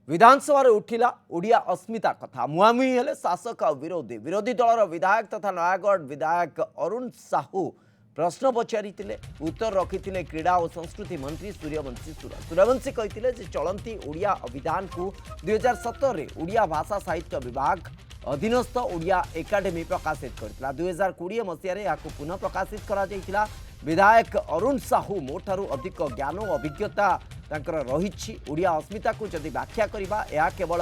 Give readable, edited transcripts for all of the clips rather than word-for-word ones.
विधानसभा उठिला ओडिया अस्मिता कथा मुहांमुही हेले शासक और विरोधी विरोधी दलर विधायक तथा नयागढ़ विधायक अरुण साहू प्रश्न पचारि उत्तर रखी क्रीड़ा और संस्कृति मंत्री सूर्यवंशी सूर्यवंशी कहते चलती ओडिया अभिधान को 2017 ओडिया भाषा साहित्य विभाग अधीनस्थ ओडिया एकाडेमी प्रकाशित करथिला 2020 मसीह या पुनः प्रकाशित करा जायतिला। विधायक अरुण साहू मोठारू अधिक ज्ञान और अभिज्ञता तांकर रही ओडिया अस्मिता को जदि व्याख्या करबा यह केवल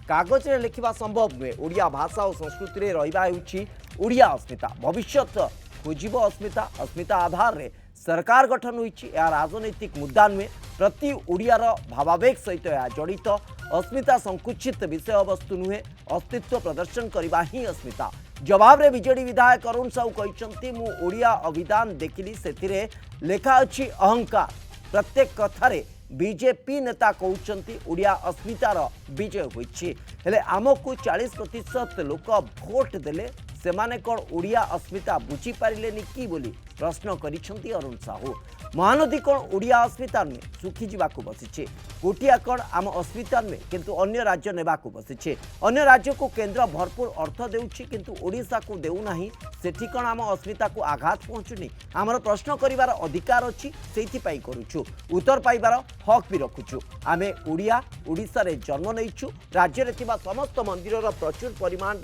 कागज रे लिखिबा संभव नुहे। ओडिया भाषा और संस्कृति रे रहिबा हेउछि ओडिया अस्मिता भविष्यत खोजिब अस्मिता अस्मिता आधार रे सरकार गठन होइछि। यह राजनैतिक मुद्दा नुहे प्रति ओडियार भावावेग सहित यह जड़ित अस्मिता संकुचित विषय वस्तु नुहे अस्तित्व प्रदर्शन करबा ही अस्मिता। जवाब रे बीजेडी विधायक अरुण साहू कहते मु ओडिया अभिधान देखिली से लेखा अच्छी अहंकार प्रत्येक कथारे बीजेपी नेता कहते ओडिया अस्मितार विजय होइछि हेले आमको 40% लोक भोट देले सेमाने कौन ओडिया अस्मिता बुझी पारिलेनि कि बोली प्रश्न करिसेंती अरुण साहू। महानदी कौन ओडिया अस्मिता नुहे सुखी जावाक बसीचे कोटिया कौन आम अस्मिता नुहे किंतु अन्य राज्य नेबाक बसीचे अन्य राज्य को केंद्र भरपूर अर्थ देउछि किंतु ओडिशा को देउनाही सेठी कौन आम अस्मिता को आघात पहुँचुनी। आमर प्रश्न करिवार अधिकार अछि सेइथि पई करूछु उत्तर पाइबार हक भी रखुछु। आमे ओडिया ओडिशा रे जन्म नैछु राज्य रे थिबा समस्त मंदिरर प्रचुर परिमाण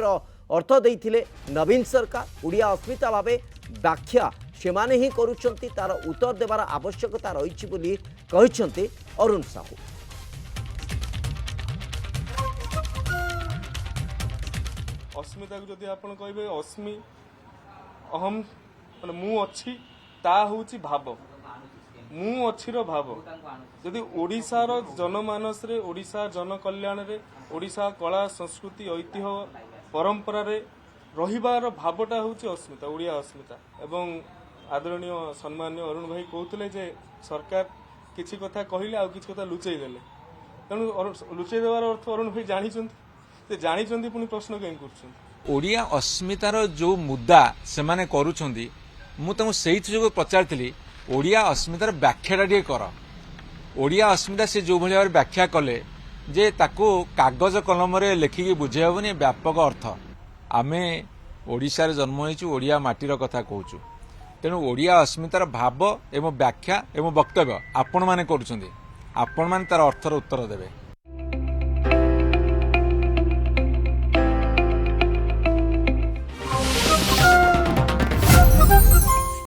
अर्थ देइथिले नवीन सरकार ओडिया अस्मिता भावे व्याख्या सेमाने ही करुछंती तार उत्तर देवार आवश्यकता रही बोली कहिसंती अरुण साहू। अस्मिता को जदि आपण कहबे अस्मि अहम माने मु अछि ता होची भाव मु अछिर भाव जदि ओडिशार जनमानस रे ओडिशा जनकल्याण रे ओडिशा कला संस्कृति ऐतिह्य परंपरा रे रहिबार भावटा होची अस्मिता ओडिया अस्मिता। एवं आदरणीय सम्मान्य अरुण भाई कहते जे सरकार किसी कथा कहले आ किसी कथा लुचई देले तेणु लुचई देवार अर्थ अरुण भाई जानी पुणी प्रश्न कहीं कर ओडिया अस्मितार जो मुद्दा से माने करूछंती मु तमु सेहित जो पचारथिली ओडिया अस्मितार व्याख्याटा टिके कर ओडिया अस्मिता से जो भली व्याख्या कले जे ताको कागज कलम रे लेखिकी बुझे हेबनी व्यापक अर्थ आमे ओडिशा रे जन्म होइछु ओडिया माटीर कथा कहूछु तेणु ओडिया अस्मितार भाव एवं व्याख्या एवं वक्तव्य आपण माने करूछंती आपण माने तार अर्थर उत्तर देबे।